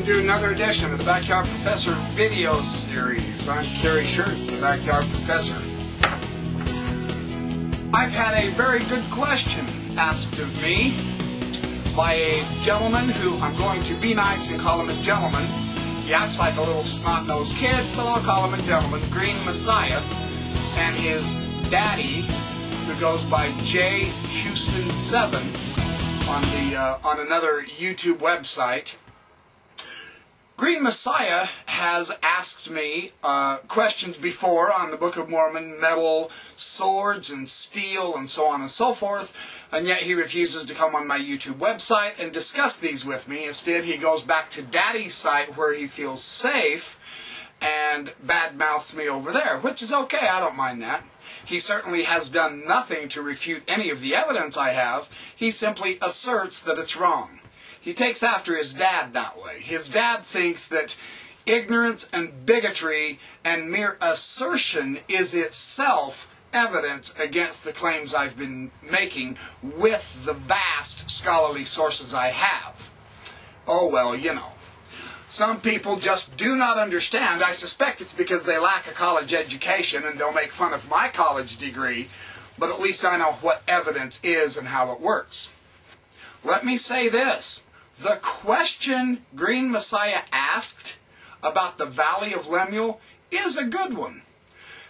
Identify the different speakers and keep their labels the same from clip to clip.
Speaker 1: welcome to another edition of the Backyard Professor video series. I'm Kerry Schertz, the Backyard Professor. I've had a very good question asked of me by a gentleman who I'm going to be nice and call him a gentleman. He acts like a little snot-nosed kid, but I'll call him a gentleman. Green Messiah and his daddy, who goes by J. Houston 7 on another YouTube website. Green Messiah has asked me questions before on the Book of Mormon, metal, swords, and steel, and so on and so forth, and yet he refuses to come on my YouTube website and discuss these with me. Instead, he goes back to Daddy's site where he feels safe and badmouths me over there, which is okay. I don't mind that. He certainly has done nothing to refute any of the evidence I have. He simply asserts that it's wrong. He takes after his dad that way. His dad thinks that ignorance and bigotry and mere assertion is itself evidence against the claims I've been making with the vast scholarly sources I have. Oh, well, you know. Some people just do not understand. I suspect it's because they lack a college education and they'll make fun of my college degree, but at least I know what evidence is and how it works. Let me say this. The question Green Messiah asked about the Valley of Lemuel is a good one.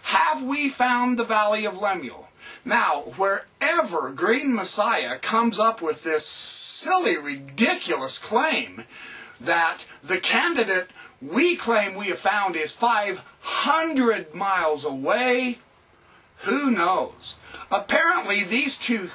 Speaker 1: Have we found the Valley of Lemuel? Now, wherever Green Messiah comes up with this silly, ridiculous claim that the candidate we claim we have found is 500 miles away, who knows? Apparently, these two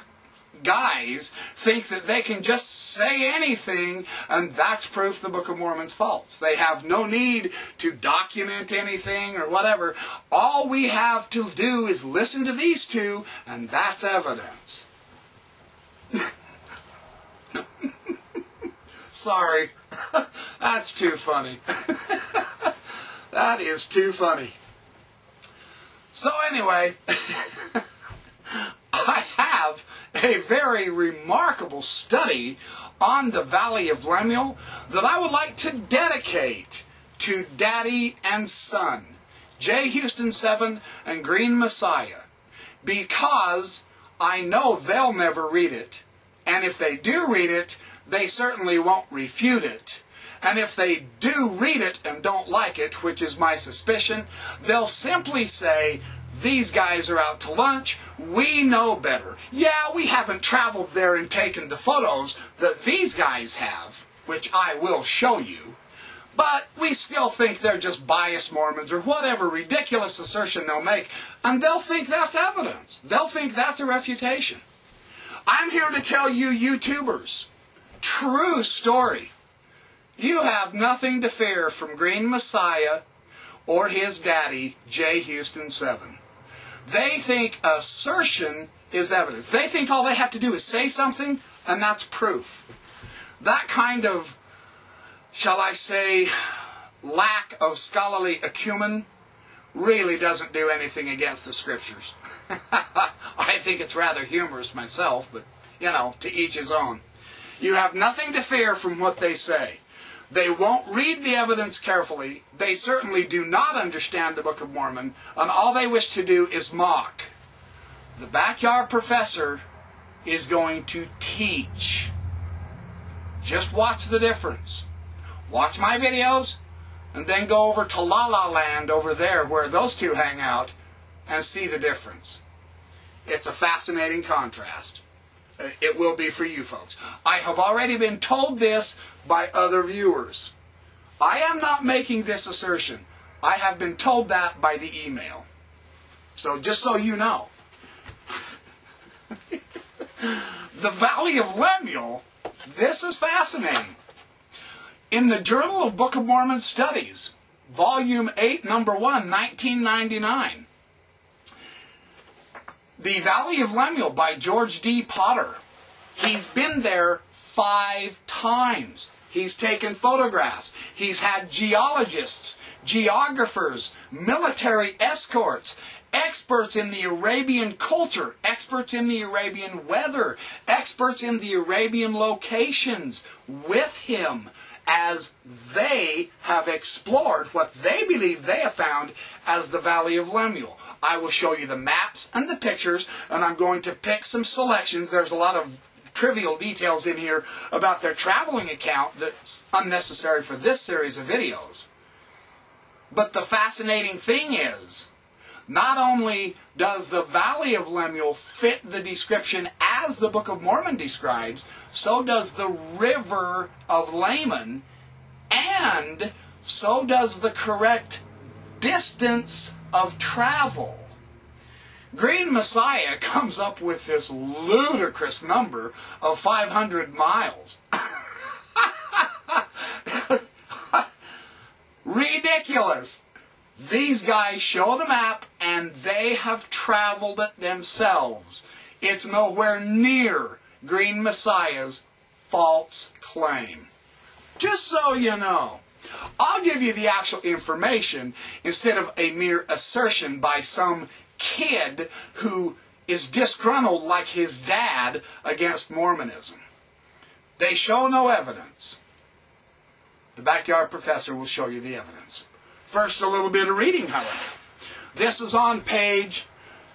Speaker 1: guys think that they can just say anything and that's proof the Book of Mormon's false. They have no need to document anything or whatever. All we have to do is listen to these two and that's evidence. Sorry. That's too funny. That is too funny. So anyway, I have a very remarkable study on the Valley of Lemuel that I would like to dedicate to Daddy and Son, J. Houston 7 and Green Messiah, because I know they'll never read it, and if they do read it, they certainly won't refute it. And if they do read it and don't like it, which is my suspicion, they'll simply say, these guys are out to lunch, we know better. Yeah, we haven't traveled there and taken the photos that these guys have, which I will show you, but we still think they're just biased Mormons or whatever ridiculous assertion they'll make, and they'll think that's evidence. They'll think that's a refutation. I'm here to tell you YouTubers, true story. You have nothing to fear from Green Messiah or his daddy, J. Houston 7. They think assertion is evidence. They think all they have to do is say something, and that's proof. That kind of, shall I say, lack of scholarly acumen really doesn't do anything against the Scriptures. I think it's rather humorous myself, but, you know, to each his own. You have nothing to fear from what they say. They won't read the evidence carefully. They certainly do not understand the Book of Mormon, and all they wish to do is mock. The Backyard Professor is going to teach. Just watch the difference. Watch my videos, and then go over to La La Land over there where those two hang out, and see the difference. It's a fascinating contrast. It will be for you folks. I have already been told this by other viewers. I am not making this assertion. I have been told that by the email. So just so you know. The Valley of Lemuel, this is fascinating. In the Journal of Book of Mormon Studies, Volume 8, Number 1, 1999, The Valley of Lemuel by George D. Potter. He's been there 5 times. He's taken photographs. He's had geologists, geographers, military escorts, experts in the Arabian culture, experts in the Arabian weather, experts in the Arabian locations with him as they have explored what they believe they have found as the Valley of Lemuel. I will show you the maps and the pictures, and I'm going to pick some selections. There's a lot of trivial details in here about their traveling account that's unnecessary for this series of videos. But the fascinating thing is, not only does the Valley of Lemuel fit the description as the Book of Mormon describes, so does the River of Laman, and so does the correct distance of travel. Green Messiah comes up with this ludicrous number of 500 miles. Ridiculous. These guys show the map, and they have traveled it themselves. It's nowhere near Green Messiah's false claim. Just so you know. I'll give you the actual information instead of a mere assertion by some kid who is disgruntled like his dad against Mormonism. They show no evidence. The backyard professor will show you the evidence. First, a little bit of reading, however. This is on page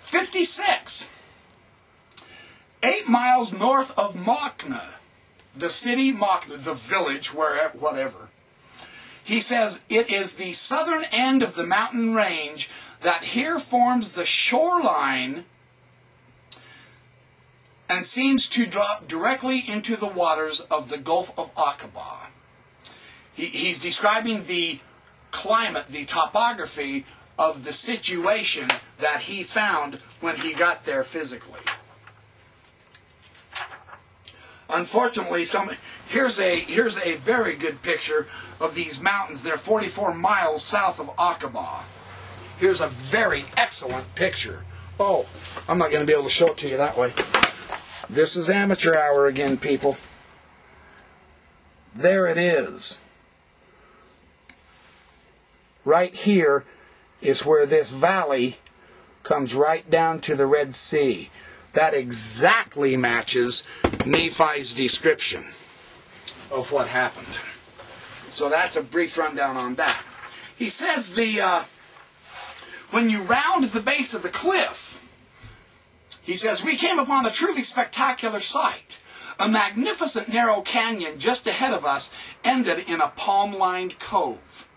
Speaker 1: 56. 8 miles north of Machna, the city Machna, the village, wherever, whatever. He says, it is the southern end of the mountain range that here forms the shoreline and seems to drop directly into the waters of the Gulf of Aqaba. He's describing the climate, the topography of the situation that he found when he got there physically. Unfortunately, here's a very good picture of these mountains. They're 44 miles south of Aqaba. Here's a very excellent picture. Oh, I'm not going to be able to show it to you that way. This is amateur hour again, people. There it is. Right here is where this valley comes right down to the Red Sea. That exactly matches Nephi's description of what happened. So that's a brief rundown on that. He says when you round the base of the cliff, he says, we came upon a truly spectacular sight. A magnificent narrow canyon just ahead of us ended in a palm-lined cove.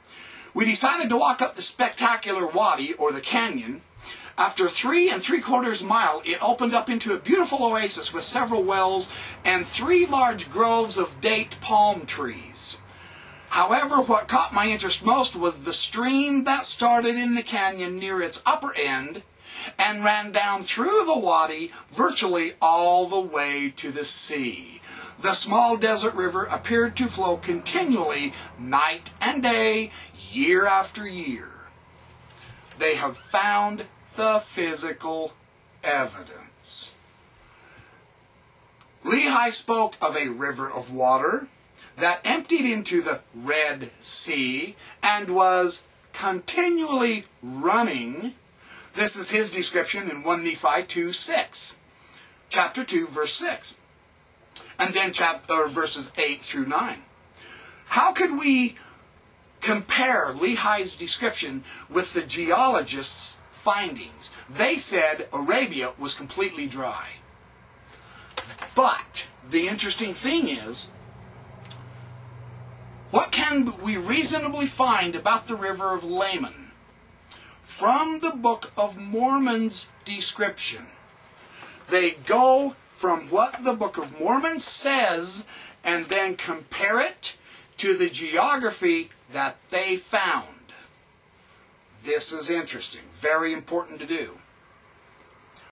Speaker 1: We decided to walk up the spectacular wadi, or the canyon. After 3 3/4 miles, it opened up into a beautiful oasis with several wells and 3 large groves of date palm trees. However, what caught my interest most was the stream that started in the canyon near its upper end and ran down through the wadi virtually all the way to the sea. The small desert river appeared to flow continually night and day, year after year. They have found the physical evidence. Lehi spoke of a river of water that emptied into the Red Sea and was continually running. This is his description in 1 Nephi 2:6. Chapter 2, verse 6. And then verses 8 through 9. How could we compare Lehi's description with the geologists' findings? They said Arabia was completely dry. But the interesting thing is, what can we reasonably find about the river of Laman from the Book of Mormon's description? They go from what the Book of Mormon says and then compare it to the geography that they found. This is interesting, very important to do.